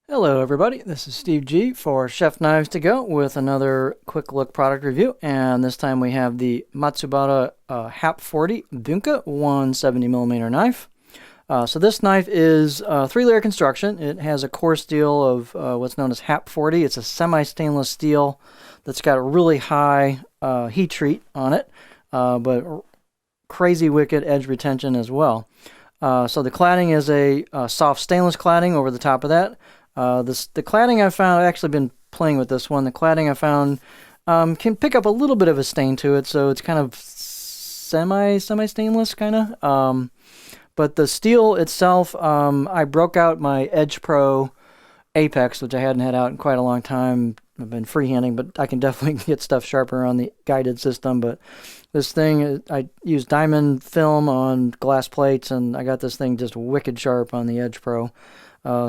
Hello everybody, this is Steve G for Chef Knives to Go with another quick look product review, and this time we have the Matsubara HAP40 Bunka 170mm knife. So this knife is three-layer construction. It has a core steel of what's known as HAP40. It's a semi-stainless steel that's got a really high heat treat on it, but crazy wicked edge retention as well. So the cladding is a soft stainless cladding over the top of that. The cladding I found, I've actually been playing with this one. The cladding I found can pick up a little bit of a stain to it, so it's kind of semi-stainless kind of. But the steel itself, I broke out my Edge Pro Apex, which I hadn't had out in quite a long time. I've been freehanding, but I can definitely get stuff sharper on the guided system. But this thing, I used diamond film on glass plates, and I got this thing just wicked sharp on the Edge Pro.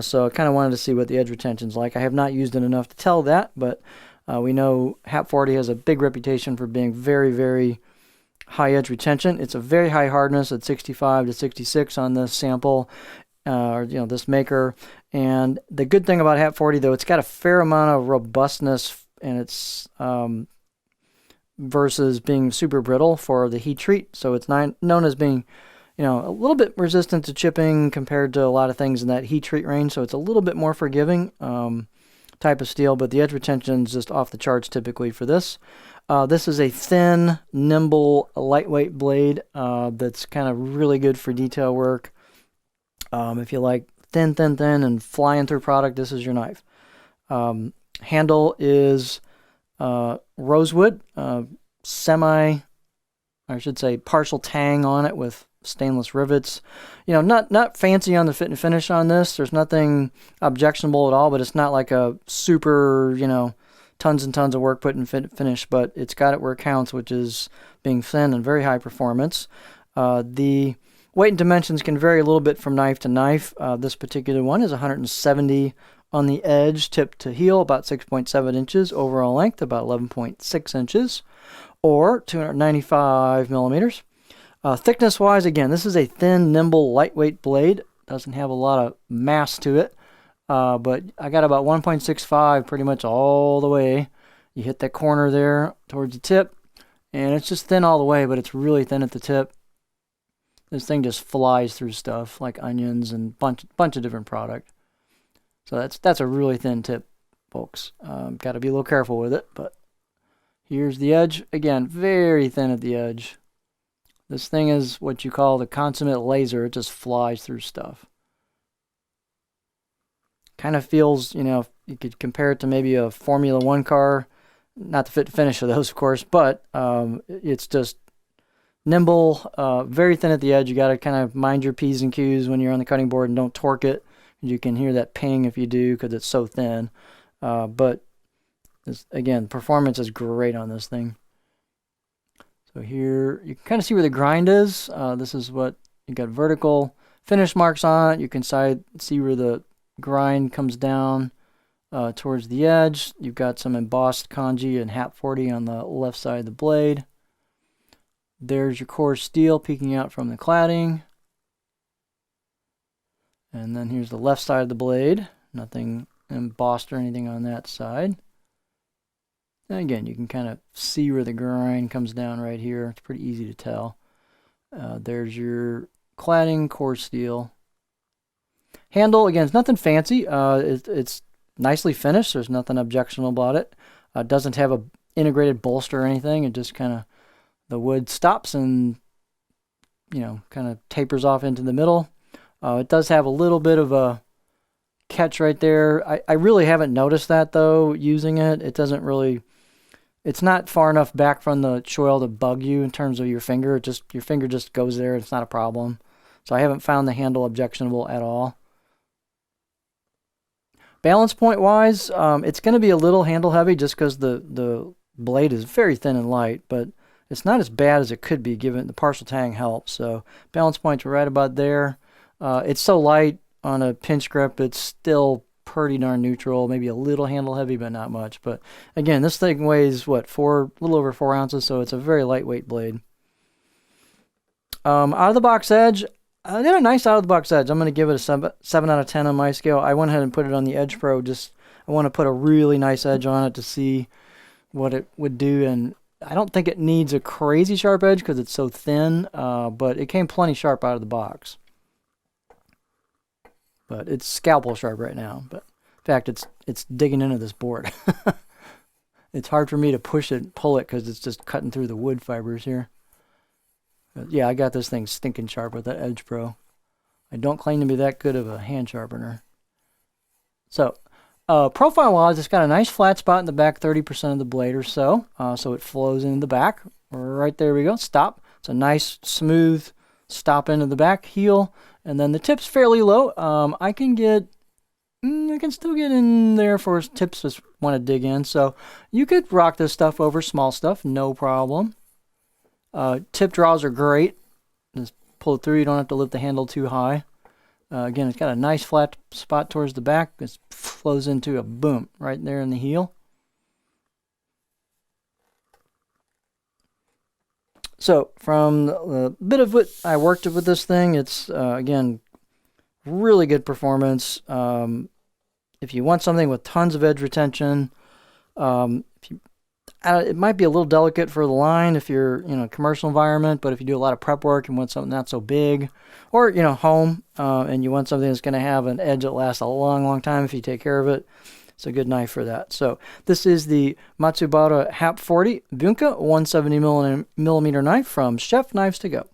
So I kind of wanted to see what the edge retention's like. I have not used it enough to tell that, but we know HAP40 has a big reputation for being very, very high edge retention. It's a very high hardness at 65 to 66 on this sample, or this maker. And the good thing about HAP40, though, it's got a fair amount of robustness, and it's versus being super brittle for the heat treat. So it's known as being a little bit resistant to chipping compared to a lot of things in that heat treat range, so it's a little bit more forgiving type of steel, but the edge retention is just off the charts typically for this. This is a thin, nimble, lightweight blade that's kind of really good for detail work. If you like thin, and flying through product, this is your knife. Handle is rosewood, partial tang on it with stainless rivets. Not fancy on the fit and finish on this. There's nothing objectionable at all, but it's not like a super, tons and tons of work put in fit and finish, but it's got it where it counts, which is being thin and very high performance. The weight and dimensions can vary a little bit from knife to knife. This particular one is 170 on the edge, tip to heel, about 6.7 inches. Overall length, about 11.6 inches, or 295 millimeters. Thickness-wise, again, this is a thin, nimble, lightweight blade. Doesn't have a lot of mass to it, but I got about 1.65 pretty much all the way. You hit that corner there towards the tip, and it's just thin all the way, but it's really thin at the tip. This thing just flies through stuff like onions and bunch of different product. So that's a really thin tip, folks. Got to be a little careful with it, but here's the edge. Again, very thin at the edge. This thing is what you call the consummate laser. It just flies through stuff. Kind of feels, you could compare it to maybe a Formula One car. Not the fit to finish of those, of course, but it's just nimble, very thin at the edge. You got to kind of mind your P's and Q's when you're on the cutting board and don't torque it. You can hear that ping if you do because it's so thin. But again, performance is great on this thing. So here you can kind of see where the grind is. This is what you got, vertical finish marks on it. You can see where the grind comes down towards the edge. You've got some embossed kanji and HAP40 on the left side of the blade. There's your core steel peeking out from the cladding. And then here's the left side of the blade. Nothing embossed or anything on that side. And again, you can kind of see where the grind comes down right here. It's pretty easy to tell. There's your cladding, core steel. Handle, again, it's nothing fancy. It's nicely finished. There's nothing objectionable about it. It doesn't have a integrated bolster or anything. It just kind of, the wood stops and, kind of tapers off into the middle. It does have a little bit of a catch right there. I really haven't noticed that, though, using it. It doesn't really... It's not far enough back from the choil to bug you in terms of your finger. Your finger just goes there. It's not a problem. So I haven't found the handle objectionable at all. Balance point wise, it's going to be a little handle heavy just because the blade is very thin and light, but it's not as bad as it could be given the partial tang helps. So balance points are right about there. It's so light on a pinch grip, it's still pretty darn neutral, maybe a little handle heavy, but not much. But again, this thing weighs what, a little over 4 ounces, so it's a very lightweight blade. Out of the box edge, I did a nice out of the box edge. I'm going to give it a 7 out of 10 on my scale. I went ahead and put it on the Edge Pro. Just I want to put a really nice edge on it to see what it would do. And I don't think it needs a crazy sharp edge because it's so thin, but it came plenty sharp out of the box. But it's scalpel sharp right now. But in fact, it's digging into this board. It's hard for me to push it, pull it, because it's just cutting through the wood fibers here. But yeah, I got this thing stinking sharp with that Edge Pro. I don't claim to be that good of a hand sharpener. So, profile-wise, it's got a nice flat spot in the back, 30% of the blade or so. So it flows into the back. Right there we go. Stop. It's a nice, smooth stop into the back heel. And then the tip's fairly low. I can still get in there for tips that want to dig in. So you could rock this stuff over small stuff, no problem. Tip draws are great. Just pull it through. You don't have to lift the handle too high. Again, it's got a nice flat spot towards the back. It flows into a boom right there in the heel. So from the bit of what I worked with this thing, it's, again, really good performance. If you want something with tons of edge retention, it might be a little delicate for the line if you're in a commercial environment, but if you do a lot of prep work and want something not so big, or home, and you want something that's going to have an edge that lasts a long, long time if you take care of it, it's a good knife for that. So this is the Matsubara HAP40 Bunka 170mm knife from Chef Knives to Go.